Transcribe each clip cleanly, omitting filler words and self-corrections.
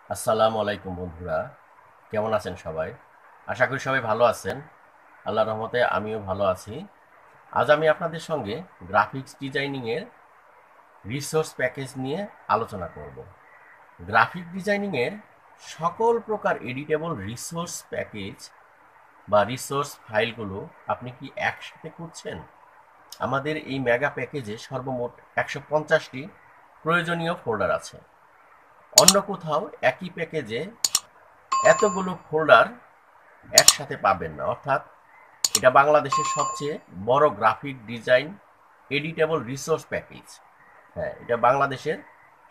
আসসালামু আলাইকুম বন্ধুরা, কেমন আছেন সবাই? আশা করি সবাই ভালো আছেন। আল্লাহর রহমতে আমিও ভালো আছি। আজ আমি আপনাদের সঙ্গে গ্রাফিক্স ডিজাইনিংয়ের রিসোর্স প্যাকেজ নিয়ে আলোচনা করব। গ্রাফিক ডিজাইনিংয়ের সকল প্রকার এডিটেবল রিসোর্স প্যাকেজ বা রিসোর্স ফাইলগুলো আপনি কি একসাথে খুঁজছেন? আমাদের এই মেগা প্যাকেজে সর্বমোট 150টি প্রয়োজনীয় ফোল্ডার আছে। অন্য কোথাও একই প্যাকেজে এতগুলো ফোল্ডার একসাথে পাবেন না। অর্থাৎ এটা বাংলাদেশের সবচেয়ে বড় graphic design editable resource package. হ্যাঁ, এটা বাংলাদেশের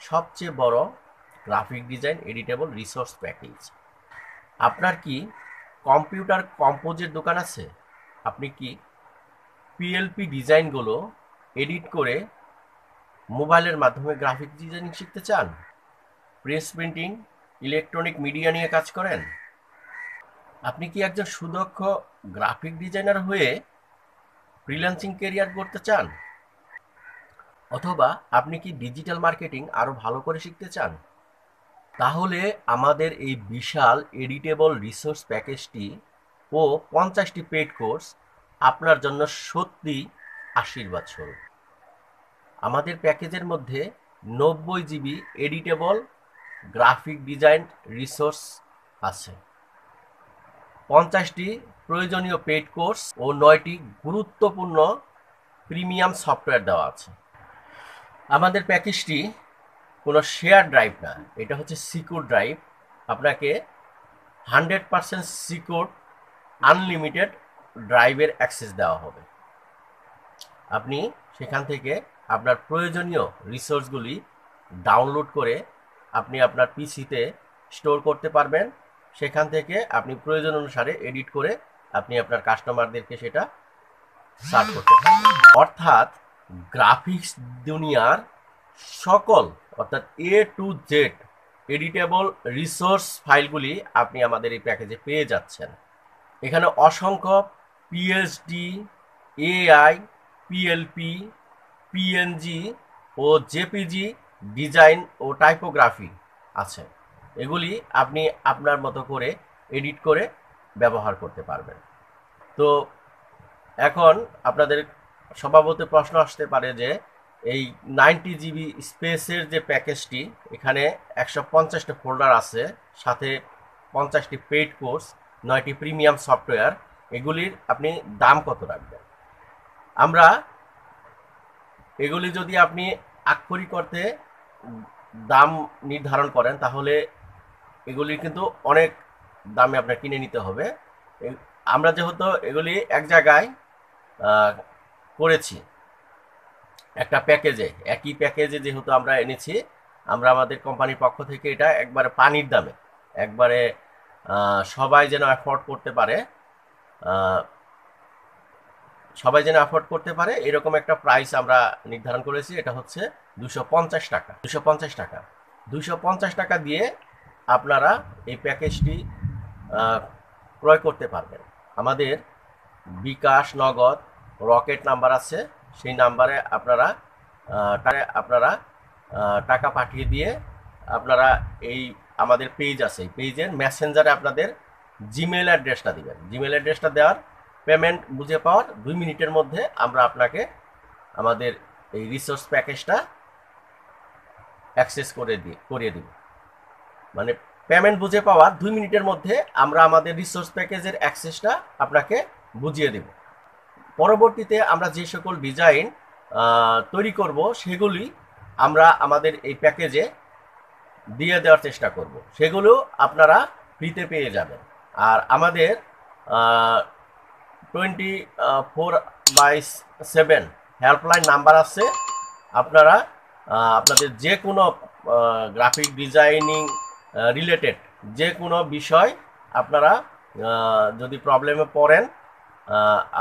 সবচেয়ে বড় graphic design editable resource package. আপনার কি কম্পিউটার কম্পোজের দোকান আছে? আপনি কি পিএলপি ডিজাইনগুলো এডিট করে মোবাইলের মাধ্যমে গ্রাফিক ডিজাইনিং শিখতে চান? প্রেস প্রিন্টিং, ইলেকট্রনিক মিডিয়া নিয়ে কাজ করেন? আপনি কি একজন সুদক্ষ গ্রাফিক ডিজাইনার হয়ে ফ্রিল্যান্সিং ক্যারিয়ার করতে চান? অথবা আপনি কি ডিজিটাল মার্কেটিং আরো ভালো করে শিখতে চান? তাহলে আমাদের এই বিশাল এডিটেবল রিসোর্স প্যাকেজটি ও 50টি পেইড কোর্স আপনার জন্য সত্যি আশীর্বাদ স্বরূপ। আমাদের প্যাকেজের মধ্যে 90 GB editable graphic design resource আছে, 50টি প্রয়োজনীয় পেইড কোর্স ও 9টি গুরুত্বপূর্ণ প্রিমিয়াম সফটওয়্যার দেওয়া আছে। আমাদের প্যাকেজটি কোনো শেয়ার ড্রাইভ না, এটা হচ্ছে সিকিউর ড্রাইভ। আপনাকে 100% সিকিউর আনলিমিটেড ড্রাইভের অ্যাক্সেস দেওয়া হবে। আপনি সেখান থেকে আপনার প্রয়োজনীয় রিসোর্সগুলি ডাউনলোড করে আপনি আপনার পিসিতে স্টোর করতে পারবেন। সেখান থেকে আপনি প্রয়োজন অনুসারে এডিট করে আপনি আপনার কাস্টমারদেরকে সেটা সার্ভ করতে পারবেন। অর্থাৎ গ্রাফিক্স দুনিয়ার সকল, অর্থাৎ এ টু জেড এডিটেবল রিসোর্স ফাইলগুলি আপনি আমাদের এই প্যাকেজে পেয়ে যাচ্ছেন। এখানে অসংখ্য পিএইচডি, এআই, পিএলপি, পিএনজি ও জেপিজি ডিজাইন ও টাইপোগ্রাফি আছে। এগুলি আপনি আপনার মতো করে এডিট করে ব্যবহার করতে পারবেন। তো এখন আপনাদের স্বভাবত প্রশ্ন আসতে পারে যে এই 90 জিবি স্পেসের যে প্যাকেজটি, এখানে 150টা ফোল্ডার আছে, সাথে 50টি পেইড কোর্স, 9টি প্রিমিয়াম সফটওয়্যার, এগুলির আপনি দাম কত রাখবেন? আমরা এগুলি যদি আপনি আক্ষরিক অর্থে দাম নির্ধারণ করেন তাহলে এগুলি কিন্তু অনেক দামে আপনার কিনে নিতে হবে। আমরা যেহেতু এগুলি এক জায়গায় করেছি একটা প্যাকেজে, একই প্যাকেজে যেহেতু আমরা এনেছি, আমরা আমাদের কোম্পানির পক্ষ থেকে এটা একবারে পানির দামে, একবারে সবাই যেন অ্যাফোর্ড করতে পারে, এরকম একটা প্রাইস আমরা নির্ধারণ করেছি। এটা হচ্ছে 250 টাকা। 250 টাকা দিয়ে আপনারা এই প্যাকেজটি ক্রয় করতে পারবেন। আমাদের বিকাশ, নগদ, রকেট নাম্বার আছে, সেই নাম্বারে আপনারা টাকা পাঠিয়ে দিয়ে আপনারা এই আমাদের পেজ আছে, এই পেজের মেসেঞ্জারে আপনাদের জিমেল অ্যাড্রেসটা দিবেন। জিমেল অ্যাড্রেসটা দেওয়ার পেমেন্ট বুঝে পাওয়ার 2 মিনিটের মধ্যে আমরা আপনাকে আমাদের এই রিসোর্স প্যাকেজটা অ্যাক্সেস করিয়ে দিব। মানে পেমেন্ট বুঝে পাওয়ার 2 মিনিটের মধ্যে আমরা আমাদের রিসোর্স প্যাকেজের অ্যাক্সেসটা আপনাকে বুঝিয়ে দেব। পরবর্তীতে আমরা যে সকল ডিজাইন তৈরি করব সেগুলি আমরা আমাদের এই প্যাকেজে দিয়ে দেওয়ার চেষ্টা করব, সেগুলো আপনারা ফ্রিতে পেয়ে যাবেন। আর আমাদের 24/7 হেল্পলাইন নাম্বার আছে। আপনারা আপনাদের যে কোনো গ্রাফিক ডিজাইনিং রিলেটেড যে কোনো বিষয় আপনারা যদি প্রবলেমে পড়েন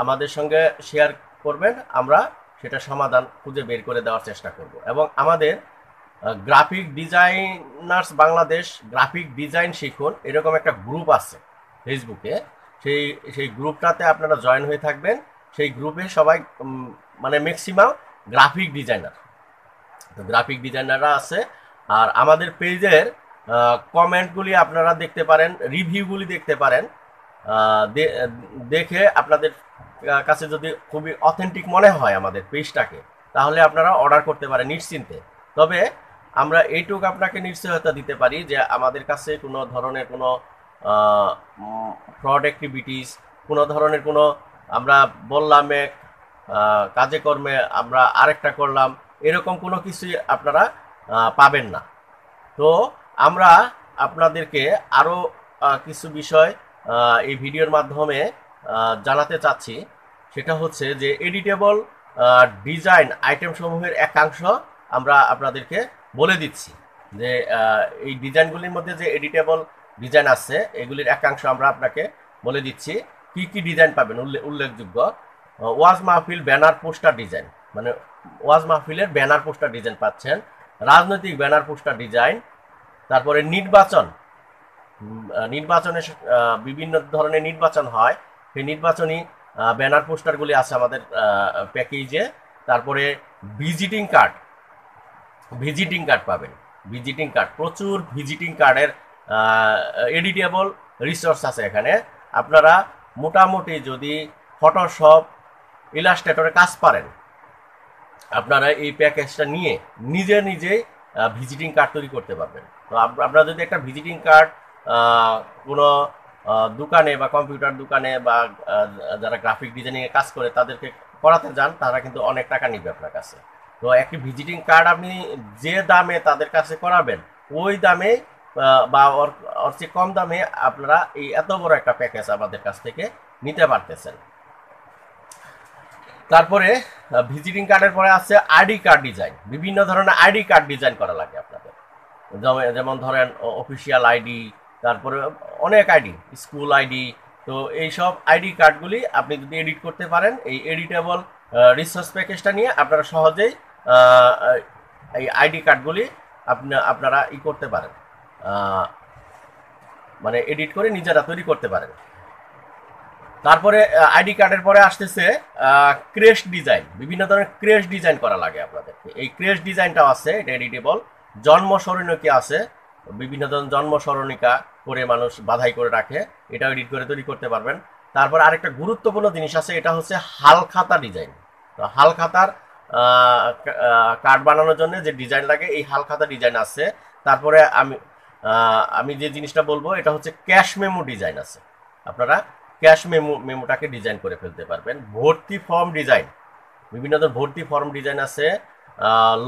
আমাদের সঙ্গে শেয়ার করবেন, আমরা সেটা সমাধান খুঁজে বের করে দেওয়ার চেষ্টা করব। এবং আমাদের graphic designers Bangladesh graphic design শিখুন এরকম একটা গ্রুপ আছে ফেসবুকে, সেই গ্রুপটাতে আপনারা জয়েন হয়ে থাকবেন। সেই গ্রুপে সবাই মানে ম্যাক্সিমাম গ্রাফিক ডিজাইনাররা আছে। আর আমাদের পেজের কমেন্টগুলি আপনারা দেখতে পারেন, রিভিউগুলি দেখতে পারেন। দেখে আপনাদের কাছে যদি খুবই অথেন্টিক মনে হয় আমাদের পেজটাকে, তাহলে আপনারা অর্ডার করতে পারেন নিশ্চিন্তে। তবে আমরা এইটুকু আপনাকে নিশ্চয়তা দিতে পারি যে আমাদের কাছে কোনো ধরনের কোনো ফ্রড অ্যাক্টিভিটিস, কোনো ধরনের কোনো আমরা বললাম এক কাজে কর্মে আমরা আরেকটা করলাম, এরকম কোনো কিছুই আপনারা পাবেন না। তো আমরা আপনাদেরকে আরও কিছু বিষয় এই ভিডিওর মাধ্যমে জানাতে চাচ্ছি। সেটা হচ্ছে যে এডিটেবল ডিজাইন আইটেম সমূহের একাংশ আমরা আপনাদেরকে বলে দিচ্ছি যে এই ডিজাইনগুলির মধ্যে যে এডিটেবল ডিজাইন আছে এগুলির একাংশ আমরা আপনাকে বলে দিচ্ছি। কি কি ডিজাইন পাবেন উল্লেখযোগ্য: ওয়াজ মাহফিল ব্যানার পোস্টার ডিজাইন, মানে ওয়াজ মাহফিলের ব্যানার পোস্টার ডিজাইন পাচ্ছেন। রাজনৈতিক ব্যানার পোস্টার ডিজাইন, তারপরে নির্বাচনের বিভিন্ন ধরনের নির্বাচন হয়, সেই নির্বাচনী ব্যানার পোস্টারগুলি আছে আমাদের প্যাকেজে। তারপরে ভিজিটিং কার্ড পাবেন, ভিজিটিং কার্ড, প্রচুর ভিজিটিং কার্ডের এডিটেবল রিসোর্স আছে এখানে। আপনারা মোটামুটি যদি ফটোশপ ইলাস্ট্রেটরে কাজ পারেন, আপনারা এই প্যাকেজটা নিয়ে নিজেই ভিজিটিং কার্ড তৈরি করতে পারবেন। তো আপনারা যদি একটা ভিজিটিং কার্ড কোনো দোকানে বা কম্পিউটার দোকানে বা যারা গ্রাফিক ডিজাইনিংয়ে কাজ করে তাদেরকে করাতে যান, তারা কিন্তু অনেক টাকা নিবে আপনার কাছে। তো একটি ভিজিটিং কার্ড আপনি যে দামে তাদের কাছে করাবেন, ওই দামে বা ওর চেয়ে কম দামে আপনারা এই এত বড় একটা প্যাকেজ আমাদের কাছ থেকে নিতে পারতেছেন। তারপরে ভিজিটিং কার্ডের পরে আছে আইডি কার্ড ডিজাইন। বিভিন্ন ধরনের আইডি কার্ড ডিজাইন করা লাগে আপনাদের, যেমন ধরেন অফিসিয়াল আইডি, তারপরে অনেক আইডি, স্কুল আইডি। তো এইসব আইডি কার্ডগুলি আপনি যদি এডিট করতে পারেন, এই এডিটেবল রিসোর্স প্যাকেজটা নিয়ে আপনারা সহজেই এই আইডি কার্ডগুলি আপনারা করতে পারেন, মানে এডিট করে নিজেরা তৈরি করতে পারেন। তারপরে আইডি কার্ডের পরে আসতেছে ক্রেস্ট ডিজাইন। বিভিন্ন ধরনের ক্রেস্ট ডিজাইন করা লাগে আপনাদেরকে। এই ক্রেস্ট ডিজাইনটাও আছে, এটা এডিটেবল। জন্ম স্মরণিকা আছে, বিভিন্ন ধরনের জন্ম স্মরণিকা করে মানুষ বাধাই করে রাখে, এটাও এডিট করে তৈরি করতে পারবেন। তারপর আরেকটা গুরুত্বপূর্ণ জিনিস আছে, এটা হচ্ছে হালখাতা ডিজাইন। তো হালখাতার কার্ড বানানোর জন্য যে ডিজাইন লাগে, এই হালখাতা ডিজাইন আছে। তারপরে আমি যে জিনিসটা বলবো এটা হচ্ছে ক্যাশ মেমো ডিজাইন আছে। আপনারা ক্যাশ মেমোটাকে ডিজাইন করে ফেলতে পারবেন। ভর্তি ফর্ম ডিজাইন, বিভিন্ন ধরনের ভর্তি ফর্ম ডিজাইন আছে।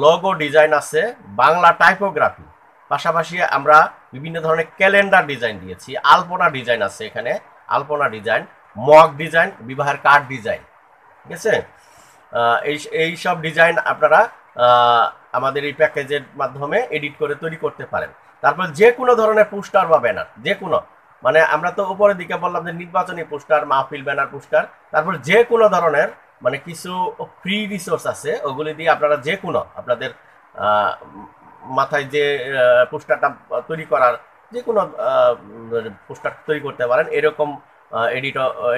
লোগো ডিজাইন আছে, বাংলা টাইপোগ্রাফি, পাশাপাশি আমরা বিভিন্ন ধরনের ক্যালেন্ডার ডিজাইন দিয়েছি। আলপনা ডিজাইন আছে এখানে, আলপনা ডিজাইন, মক ডিজাইন, বিবাহের কার্ড ডিজাইন, ঠিক আছে। এই সব ডিজাইন আপনারা আমাদের এই প্যাকেজের মাধ্যমে এডিট করে তৈরি করতে পারেন। তারপর যে কোনো ধরনের পোস্টার বা ব্যানার, যে কোনো, মানে আমরা তো উপরের দিকে বললাম যে নির্বাচনী পোস্টার, মাহফিল ব্যানার পোস্টার, তারপর যে কোনো ধরনের মানে কিছু ফ্রি রিসোর্স আছে, ওগুলি দিয়ে আপনারা যে কোনো আপনাদের মাথায় যে পোস্টারটা তৈরি করার, যে কোনো পোস্টার তৈরি করতে পারেন, এরকম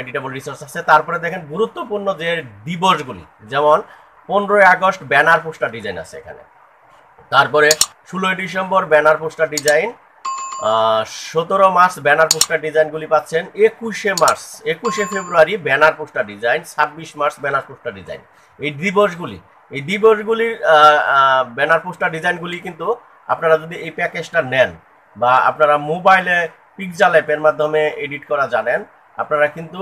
এডিটেবল রিসোর্স আছে। তারপরে দেখেন গুরুত্বপূর্ণ যে দিবসগুলি, যেমন 15ই আগস্ট ব্যানার পোস্টার ডিজাইন আছে এখানে। তারপরে 16ই December banner poster design, 17 March banner poster ডিজাইনগুলি পাচ্ছেন। 21 February banner poster design, 26 March banner poster design. এই দিবসগুলির ব্যানার পোস্টার ডিজাইনগুলি কিন্তু আপনারা যদি এই প্যাকেজটা নেন বা আপনারা মোবাইলে পিক্সেল অ্যাপের মাধ্যমে এডিট করা জানেন, আপনারা কিন্তু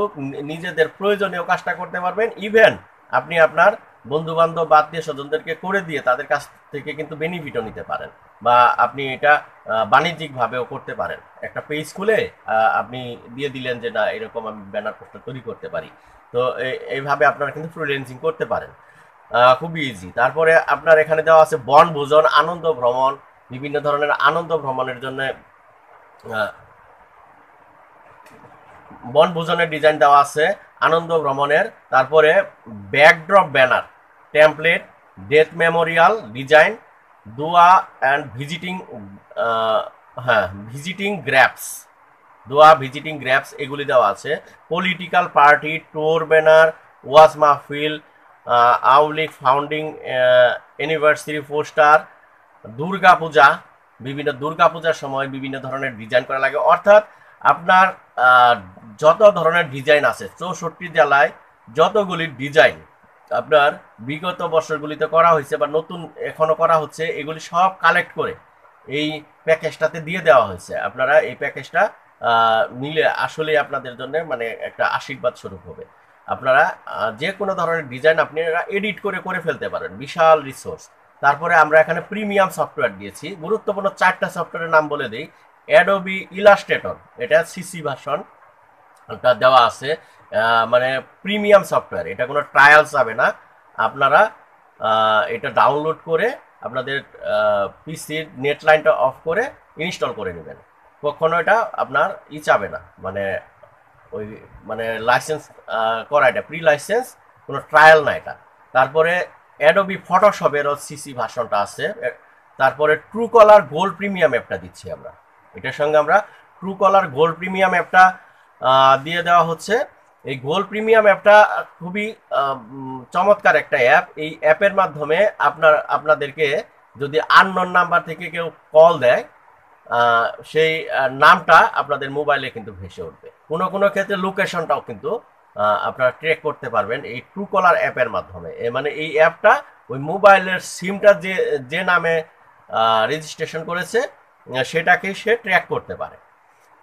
নিজেদের প্রয়োজনীয় কাজটা করতে পারবেন। ইভেন আপনি আপনার বন্ধু বান্ধব বা আত্মীয় স্বজনদেরকে করে দিয়ে তাদের কাছ থেকে কিন্তু বেনিফিটও নিতে পারেন, বা আপনি এটা বাণিজ্যিকভাবেও করতে পারেন। একটা পেজ খুলে আপনি দিয়ে দিলেন যে না, এরকম আমি ব্যানার পোস্টার তৈরি করতে পারি। তো এইভাবে আপনারা কিন্তু ফ্রিল্যান্সিং করতে পারেন, খুবই ইজি। তারপরে আপনার এখানে দেওয়া আছে বনভোজন, আনন্দ ভ্রমণ, বিভিন্ন ধরনের আনন্দ ভ্রমণের জন্য বনভোজনের ডিজাইন দেওয়া আছে, আনন্দ ভ্রমণের। তারপরে backdrop banner, template, death memorial design, দোয়া অ্যান্ড ভিজিটিং গ্র্যাপস এগুলি দেওয়া আছে। পলিটিক্যাল পার্টি, টোর ব্যানার, ওয়াজ মাহফিল, Awami League founding anniversary poster, Durga Puja, বিভিন্ন দুর্গাপূজার সময় বিভিন্ন ধরনের ডিজাইন করা লাগে। অর্থাৎ আপনার যত ধরনের ডিজাইন আছে 64 জেলায় যতগুলি ডিজাইন আপনার বিগত বছরগুলিতে করা হয়েছে বা নতুন এখনো করা হচ্ছে, এগুলি সব কালেক্ট করে এই প্যাকেজটাতে দিয়ে দেওয়া হয়েছে। আপনারা এই প্যাকেজটা নিলে আসলে আপনাদের জন্য মানে একটা আশীর্বাদ স্বরূপ হবে। আপনারা যে কোনো ধরনের ডিজাইন আপনারা এডিট করে ফেলতে পারেন, বিশাল রিসোর্স। তারপরে আমরা এখানে প্রিমিয়াম সফটওয়্যার দিয়েছি। গুরুত্বপূর্ণ 4টা সফটওয়্যারের নাম বলে দিই। অ্যাডোবি ইলাস্ট্রেটর, এটা সিসি ভার্সনটা দেওয়া আছে, মানে প্রিমিয়াম সফটওয়্যার, এটা কোনো ট্রায়ালস যাবে না। আপনারা এটা ডাউনলোড করে আপনাদের পিসির নেট লাইনটা অফ করে ইনস্টল করে নেবেন। কখনো এটা আপনার চাবে না, মানে ওই মানে লাইসেন্স করা, এটা প্রি লাইসেন্স, কোনো ট্রায়াল না এটা। তারপরে অ্যাডোবি ফটোশপেরও সিসি ভার্সনটা আছে। তারপরে ট্রুকলার গোল্ড প্রিমিয়াম অ্যাপটা দিচ্ছি আমরা, এটার সঙ্গে আমরা ট্রুকলার গোল্ড প্রিমিয়াম অ্যাপটা দিয়ে দেওয়া হচ্ছে। এই গোল্ড প্রিমিয়াম অ্যাপটা খুবই চমৎকার একটা অ্যাপ। এই অ্যাপের মাধ্যমে আপনাদেরকে যদি আননোন নাম্বার থেকে কেউ কল দেয়, সেই নামটা আপনাদের মোবাইলে কিন্তু ভেসে উঠবে। কোনো ক্ষেত্রে লোকেশনটাও কিন্তু আপনারা ট্র্যাক করতে পারবেন এই ট্রুকলার অ্যাপের মাধ্যমে। মানে এই অ্যাপটা ওই মোবাইলের সিমটা যে নামে রেজিস্ট্রেশন করেছে সেটাকে সে ট্র্যাক করতে পারে।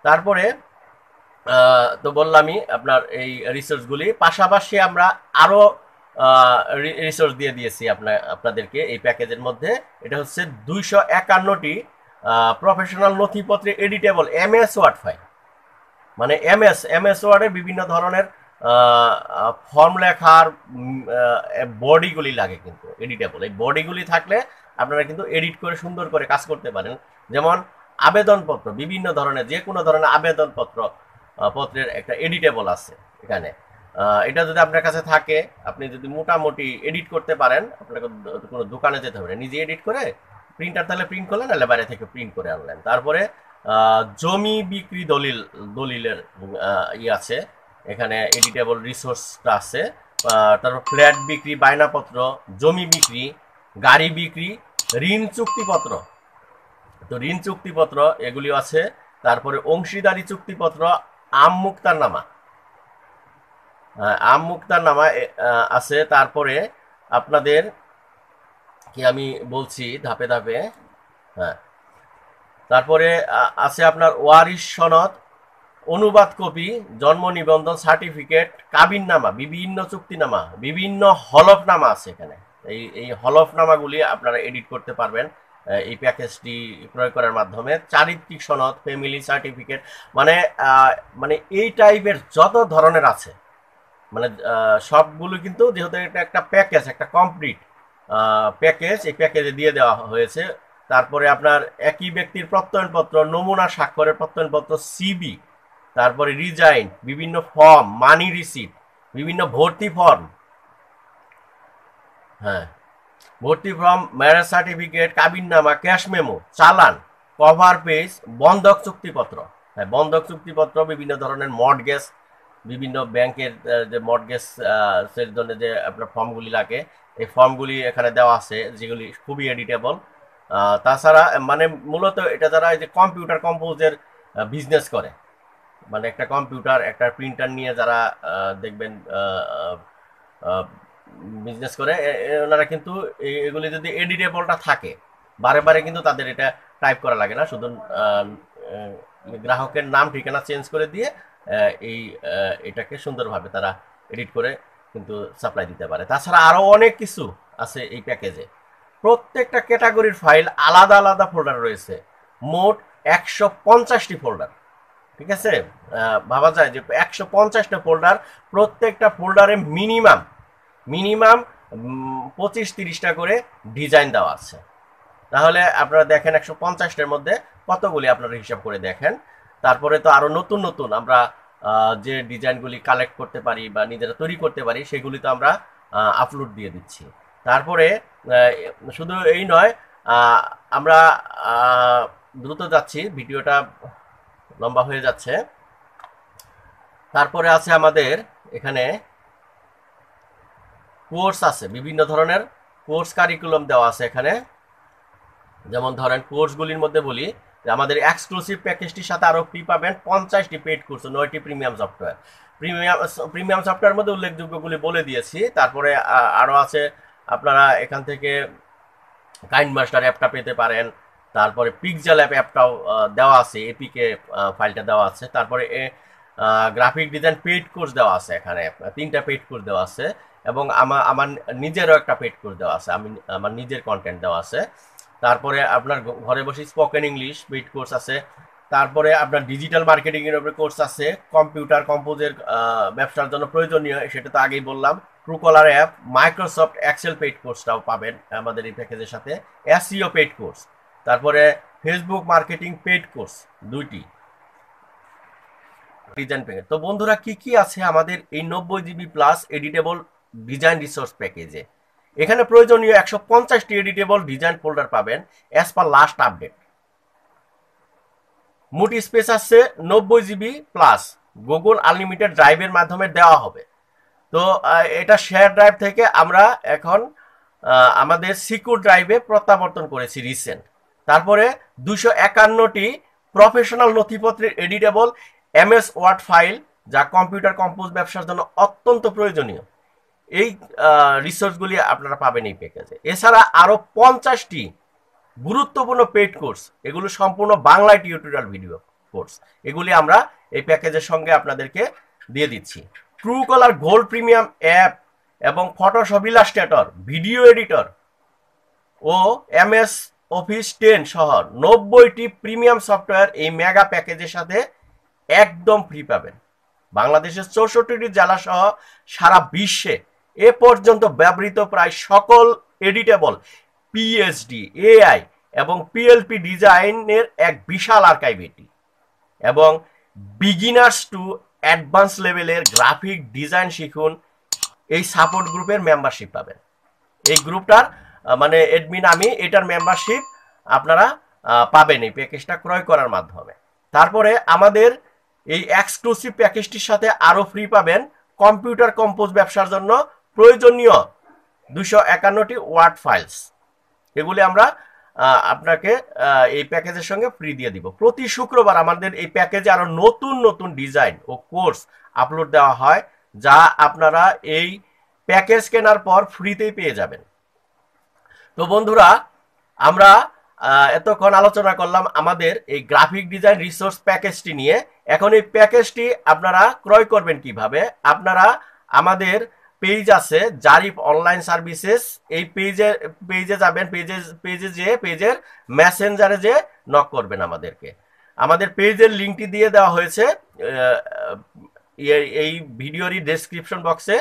তারপরে তো বললামই আপনার এই রিসোর্সগুলি, পাশাপাশি আমরা আরও রিসোর্স দিয়ে দিয়েছি আপনাদেরকে এই প্যাকেজের মধ্যে। এটা হচ্ছে 251টি প্রফেশনাল নথিপত্রে এডিটেবল এমএস ওয়ার্ড ফাইল, মানে এমএস ওয়ার্ডের বিভিন্ন ধরনের ফর্ম লেখার বডিগুলি লাগে কিন্তু এডিটেবল। এই বডিগুলি থাকলে আপনারা কিন্তু এডিট করে সুন্দর করে কাজ করতে পারেন। যেমন আবেদনপত্র, বিভিন্ন ধরনের যে কোনো ধরনের পত্রের একটা এডিটেবল আছে এখানে। এটা যদি আপনার কাছে থাকে, আপনি যদি মোটামুটি এডিট করতে পারেন, আপনাকে কোনো দোকানে যেতে হবে না, নিজে এডিট করে প্রিন্টার তাহলে প্রিন্ট করলেন, নাহলে বাইরে থেকে প্রিন্ট করে আনলেন। তারপরে জমি বিক্রি দলিলের আছে এখানে, এডিটেবল রিসোর্সটা আছে। তারপর ফ্ল্যাট বিক্রি, বায়নাপত্র, জমি বিক্রি, গাড়ি বিক্রি, ঋণ চুক্তিপত্র, তো ঋণ চুক্তিপত্র এগুলি আছে। তারপরে অংশীদারি চুক্তিপত্র, আমমুক্তারনামা আছে। তারপরে আপনাদের কি আমি বলছি ধাপে ধাপে, হ্যাঁ। তারপরে আছে আপনার ওয়ারিশ সনদ, অনুবাদ কপি, জন্ম নিবন্ধন সার্টিফিকেট, কাবিননামা, বিভিন্ন চুক্তিনামা, বিভিন্ন হলফনামা আছে এখানে। এই হলফনামাগুলি আপনারা এডিট করতে পারবেন এই প্যাকেজটি ক্রয় করার মাধ্যমে। চারিত্রিক সনদ, ফ্যামিলি সার্টিফিকেট, মানে এই টাইপের যত ধরনের আছে, মানে সবগুলো কিন্তু যেহেতু এটা একটা প্যাকেজ, একটা কমপ্লিট প্যাকেজ, এই প্যাকেজে দিয়ে দেওয়া হয়েছে। তারপরে আপনার একই ব্যক্তির প্রত্যয়নপত্র, নমুনা স্বাক্ষরের প্রত্যয়নপত্র, সিবি, তারপরে রিজাইন, বিভিন্ন ফর্ম, মানি রিসিট, বিভিন্ন ভর্তি ফর্ম, হ্যাঁ ভর্তি ফর্ম, ম্যারেজ সার্টিফিকেট, কাবিননামা, ক্যাশ মেমো, চালান, কভার পেজ, বন্ধক চুক্তিপত্র, হ্যাঁ বন্ধক চুক্তিপত্র, বিভিন্ন ধরনের মর্টগেজ, বিভিন্ন ব্যাংকের যে মর্টগেজ এর জন্য যে আপনার ফর্মগুলি লাগে, এই ফর্মগুলি এখানে দেওয়া আছে, যেগুলি খুবই এডিটেবল। তাছাড়া মানে মূলত এটা যারা এই যে কম্পিউটার কম্পোজের বিজনেস করে, মানে একটা কম্পিউটার একটা প্রিন্টার নিয়ে যারা দেখবেন বিজনেস করে, ওনারা কিন্তু এগুলি যদি এডিটেবলটা থাকে বারে বারে কিন্তু তাদের এটা টাইপ করা লাগে না, শুধু গ্রাহকের নাম ঠিকানা চেঞ্জ করে দিয়ে এটাকে সুন্দরভাবে তারা এডিট করে কিন্তু সাপ্লাই দিতে পারে। তাছাড়া আরও অনেক কিছু আছে এই প্যাকেজে। প্রত্যেকটা ক্যাটাগরির ফাইল আলাদা আলাদা ফোল্ডার রয়েছে, মোট 150টি ফোল্ডার। ঠিক আছে, ভাবা যায় যে 150টা ফোল্ডার, প্রত্যেকটা ফোল্ডারে মিনিমাম 25-30টা করে ডিজাইন দেওয়া আছে। তাহলে আপনারা দেখেন 150টার মধ্যে কতগুলি আপনারা হিসাব করে দেখেন। তারপরে তো আরো নতুন নতুন আমরা যে ডিজাইনগুলি কালেক্ট করতে পারি বা নিজেরা তৈরি করতে পারি, সেগুলি তো আমরা আপলোড দিয়ে দিচ্ছি। তারপরে শুধু এই নয়, আমরা দ্রুত যাচ্ছি, ভিডিওটা লম্বা হয়ে যাচ্ছে। তারপরে আছে আমাদের এখানে কোর্স আছে, বিভিন্ন ধরনের কোর্স কারিকুলাম দেওয়া আছে এখানে। যেমন ধরেন কোর্সগুলির মধ্যে বলি যে আমাদের এক্সক্লুসিভ প্যাকেজটির সাথে আরও ফ্রি পাবেন 50টি পেড কোর্স, 9টি প্রিমিয়াম সফটওয়্যার। প্রিমিয়াম সফটওয়্যার মধ্যে উল্লেখযোগ্যগুলি বলে দিয়েছি। তারপরে আরও আছে, আপনারা এখান থেকে কাইন্ড মাস্টার অ্যাপটা পেতে পারেন। তারপরে পিক্সেল অ্যাপ অ্যাপটাও দেওয়া আছে, এপিকে ফাইলটা দেওয়া আছে। তারপরে গ্রাফিক ডিজাইন পেইড কোর্স দেওয়া আছে, এখানে 3টা পেইড কোর্স দেওয়া আছে, এবং আমার নিজেরও একটা পেইড কোর্স দেওয়া আছে, আমি আমার নিজের কন্টেন্ট দেওয়া আছে। তারপরে আপনার ঘরে বসে স্পোকেন ইংলিশ পেইড কোর্স আছে। তারপরে আপনার ডিজিটাল মার্কেটিং এর উপরে কোর্স আছে, কম্পিউটার কম্পোজের ব্যবসার জন্য প্রয়োজনীয়, সেটা তো আগেই বললাম। Truecaller app, Microsoft Excel paid কোর্সটাও পাবেন আমাদের এই প্যাকেজের সাথে, এসইও পেইড কোর্স, তারপরে ফেসবুক মার্কেটিং পেইড কোর্স 2টি ডিজাইন প্যাকেজ। তো বন্ধুরা, কি কি আছে আমাদের এই 90 GB plus editable design resource প্যাকেজে? এখানে প্রয়োজনীয় 150টি এডিটেবল ডিজাইন ফোল্ডার পাবেন অ্যাজ পার লাস্ট আপডেট। মোট স্পেস আছে 90 জিবি প্লাস, গুগল আনলিমিটেড ড্রাইভের মাধ্যমে দেওয়া হবে। তো এটা শেয়ার ড্রাইভ থেকে আমরা এখন আমাদের সিকিউর ড্রাইভে প্রত্যাবর্তন করেছি রিসেন্ট। তারপরে 251টি প্রফেশনাল নথিপত্রের এডিটেবল এমএস ওয়ার্ড ফাইল, যা কম্পিউটার কম্পোজ ব্যবসার জন্য অত্যন্ত প্রয়োজনীয়। এই রিসোর্সগুলি আপনারা পাবেন এই প্যাকেজে। এছাড়া আরও 50টি গুরুত্বপূর্ণ পেইড কোর্স, এগুলো সম্পূর্ণ বাংলায় টিউটোরিয়াল ভিডিও কোর্স, এগুলি আমরা এই প্যাকেজের সঙ্গে আপনাদেরকে দিয়ে দিচ্ছি। ট্রুকলার গোল্ড প্রিমিয়াম অ্যাপ এবং ফটোশপ ইলাস্ট্রেটর, ভিডিও এডিটর ও এমএস অফিস 10 সহ 90টি প্রিমিয়াম সফটওয়্যার এই মেগা প্যাকেজের সাথে একদম ফ্রি পাবেন। বাংলাদেশের 64টি জেলা সহ সারা বিশ্বে এ পর্যন্ত ব্যবহৃত প্রায় সকল এডিটেবল পিএইচডি, এআই এবং পিএলপি ডিজাইনের এক বিশাল আর্কাইভ এটি, এবং বিগিনার্স টু অ্যাডভান্স লেভেলের গ্রাফিক ডিজাইন শিখুন এই সাপোর্ট গ্রুপের মেম্বারশিপ পাবেন। এই গ্রুপটার মানে এডমিন আমি, এটার মেম্বারশিপ আপনারা পাবেন এই প্যাকেজটা ক্রয় করার মাধ্যমে। তারপরে আমাদের এই এক্সক্লুসিভ প্যাকেজটির সাথে আরও ফ্রি পাবেন কম্পিউটার কম্পোজ ব্যবসার জন্য প্রয়োজনীয় 251টি ওয়ার্ড ফাইলস। এগুলি আমরা আপনাকে এই প্যাকেজের সঙ্গে ফ্রি দিয়ে দিব। প্রতি শুক্রবার আমাদের এই প্যাকেজে আরো নতুন নতুন ডিজাইন ও কোর্স আপলোড দেওয়া হয়, যা আপনারা এই প্যাকেজ কেনার পর ফ্রিতেই পেয়ে যাবেন। তো বন্ধুরা, আমরা এতক্ষণ আলোচনা করলাম আমাদের এই গ্রাফিক ডিজাইন রিসোর্স প্যাকেজটি নিয়ে। এখন এই প্যাকেজটি আপনারা ক্রয় করবেন কিভাবে? আপনারা আমাদের পেজ আছে জারিফ অনলাইন সার্ভিসেস, এই পেজে যাবেন, পেজের মেসেঞ্জারে যে নক করবেন আমাদেরকে। আমাদের পেজের লিঙ্কটি দিয়ে দেওয়া হয়েছে এই ভিডিওরই ডেসক্রিপশন বক্সে।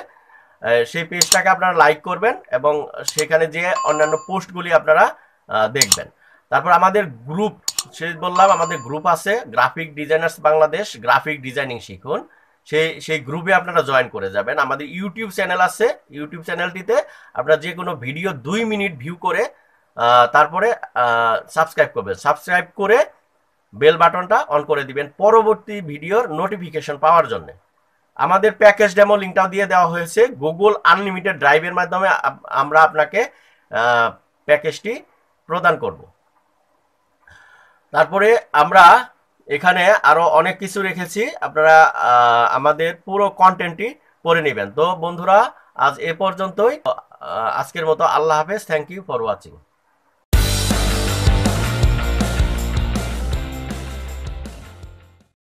সেই পেজটাকে আপনারা লাইক করবেন এবং সেখানে যে অন্যান্য পোস্টগুলি আপনারা দেখবেন। তারপর আমাদের গ্রুপ, সে বললাম আমাদের গ্রুপ আছে graphic designers Bangladesh, graphic designing শিখুন। সেই গ্রুপে আপনারা জয়েন করে যাবেন। আমাদের ইউটিউব চ্যানেল আছে, ইউটিউব চ্যানেলটিতে আপনারা যে কোনো ভিডিও 2 মিনিট ভিউ করে তারপরে সাবস্ক্রাইব করবেন। সাবস্ক্রাইব করে বেল বাটনটা অন করে দিবেন পরবর্তী ভিডিওর নোটিফিকেশন পাওয়ার জন্য। আমাদের প্যাকেজ ডেমো লিঙ্কটাও দিয়ে দেওয়া হয়েছে। গুগল আনলিমিটেড ড্রাইভের মাধ্যমে আমরা আপনাকে প্যাকেজটি প্রদান করব। তারপরে আমরা এখানে আরো অনেক কিছু রেখেছি, আপনারা আমাদের পুরো কন্টেন্টটি পড়ে নেবেন। তো বন্ধুরা, আজ এ পর্যন্তই। আজকের মতো আল্লাহ হাফেজ। Thank you for watching.